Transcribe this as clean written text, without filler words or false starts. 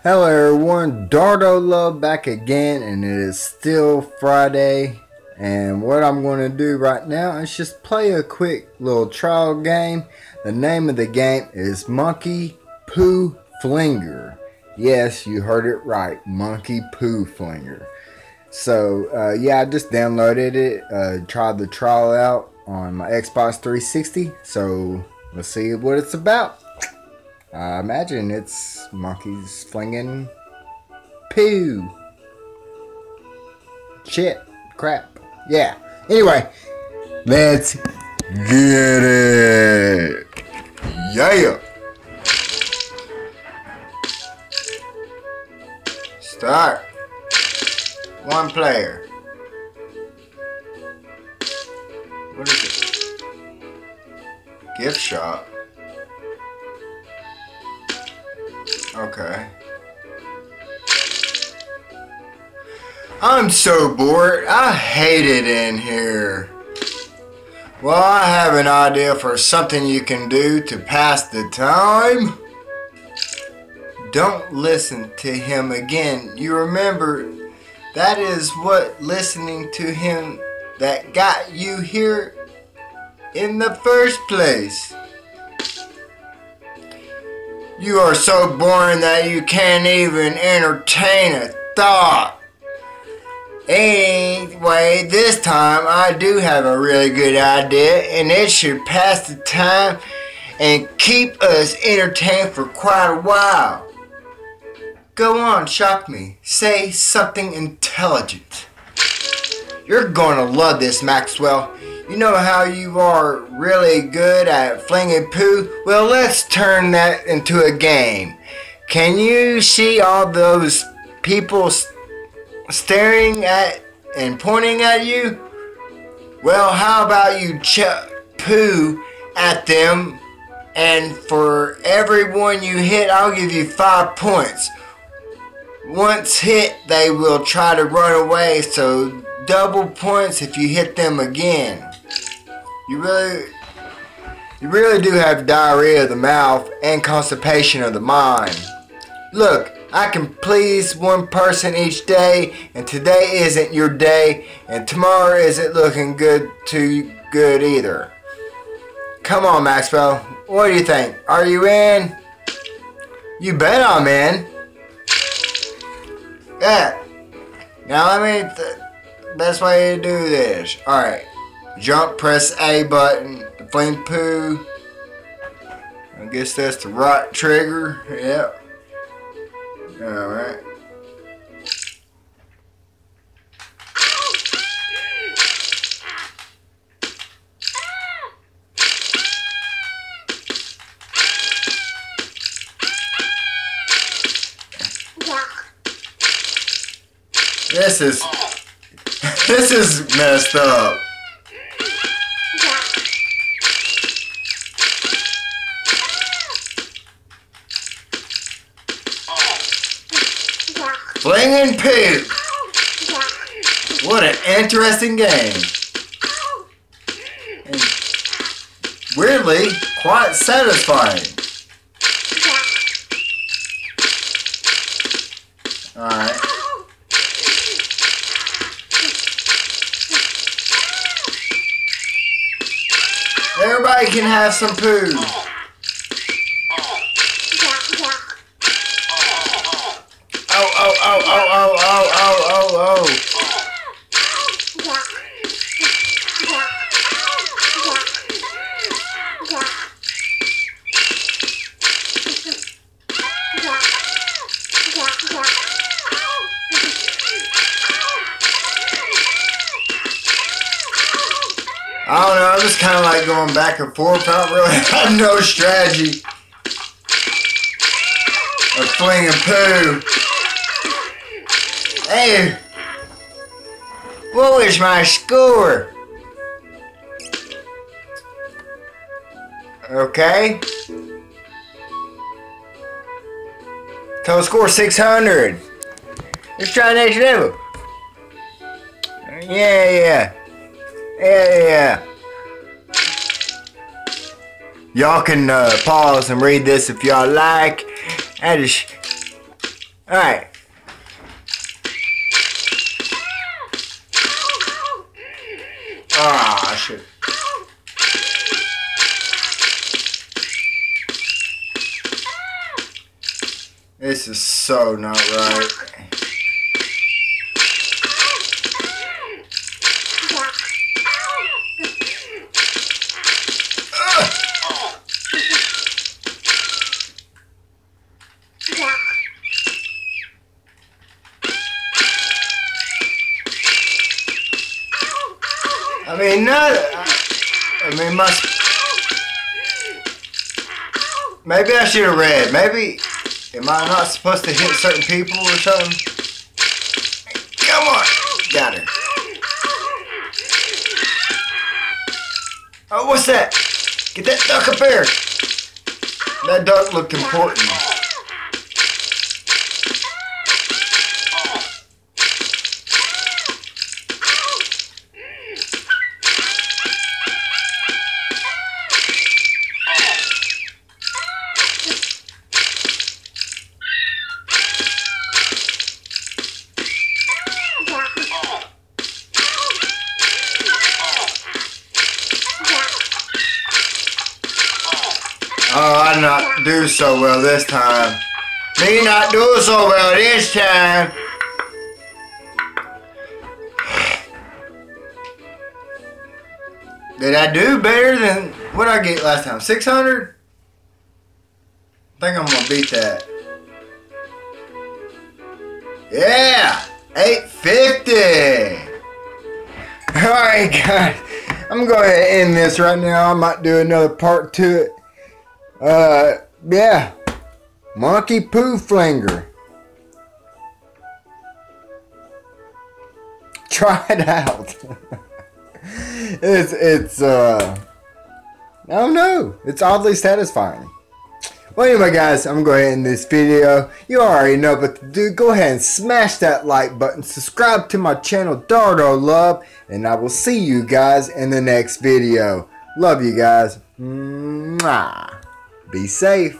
Hello everyone, Dardo Love back again, and it is still Friday. And what I'm going to do right now is just play a quick little trial game. The name of the game is Monkey Poo Flinger. Yes, you heard it right, Monkey Poo Flinger. So yeah, I just downloaded it, tried the trial out on my Xbox 360. So let's see what it's about. I imagine it's monkeys flinging poo. Shit. Crap. Yeah. Anyway, let's get it. Yeah. Start. One player. What is it? Gift shop. Okay. I'm so bored. I hate it in here. Well, I have an idea for something you can do to pass the time. Don't listen to him again. You remember, that is what listening to him that got you here in the first place. You are so boring that you can't even entertain a thought. Anyway, this time I do have a really good idea, and it should pass the time and keep us entertained for quite a while. Go on, shock me. Say something intelligent. You're gonna love this, Maxwell. You know how you are really good at flinging poo? Well, let's turn that into a game. Can you see all those people staring at and pointing at you? Well, how about you chuck poo at them, and for every one you hit, I'll give you 5 points. Once hit, they will try to run away, so double points if you hit them again. You really do have diarrhea of the mouth and constipation of the mind. Look, I can please one person each day, and today isn't your day, and tomorrow isn't looking good either. Come on, Maxwell. What do you think? Are you in? You bet I'm in. Yeah. Now best way to do this. Alright. Jump, press A button to fling poo. I guess that's the right trigger. Yep. Alright. This is messed up. Flinging poo. What an interesting game. And weirdly, quite satisfying. Alright. Everybody can have some poo. Oh. I don't know, I'm just kind of like going back and forth. I don't really have no strategy of flinging poo. Hey, what was my score? Okay. Total score 600. Let's try next level. Yeah. Y'all can pause and read this if y'all like. I just Alright. Ah, I should. This is so not right. I mean, maybe I should have read. Maybe, am I not supposed to hit certain people or something? Come on, got her. Oh, what's that? Get that duck up here. That duck looked important. Oh, I not do so well this time. Me not do so well this time. Did I do better than what I get last time? 600? I think I'm gonna beat that. Yeah, 850. All right, guys. I'm gonna go ahead and end this right now. I might do another part to it. Yeah, Monkey Poo Flinger. Try it out. it's I don't know. It's oddly satisfying. Well, anyway, guys, I'm gonna go ahead and end this video. You already know what to do. Go ahead and smash that like button. Subscribe to my channel, Dardo Love, and I will see you guys in the next video. Love you guys. Mwah. Be safe.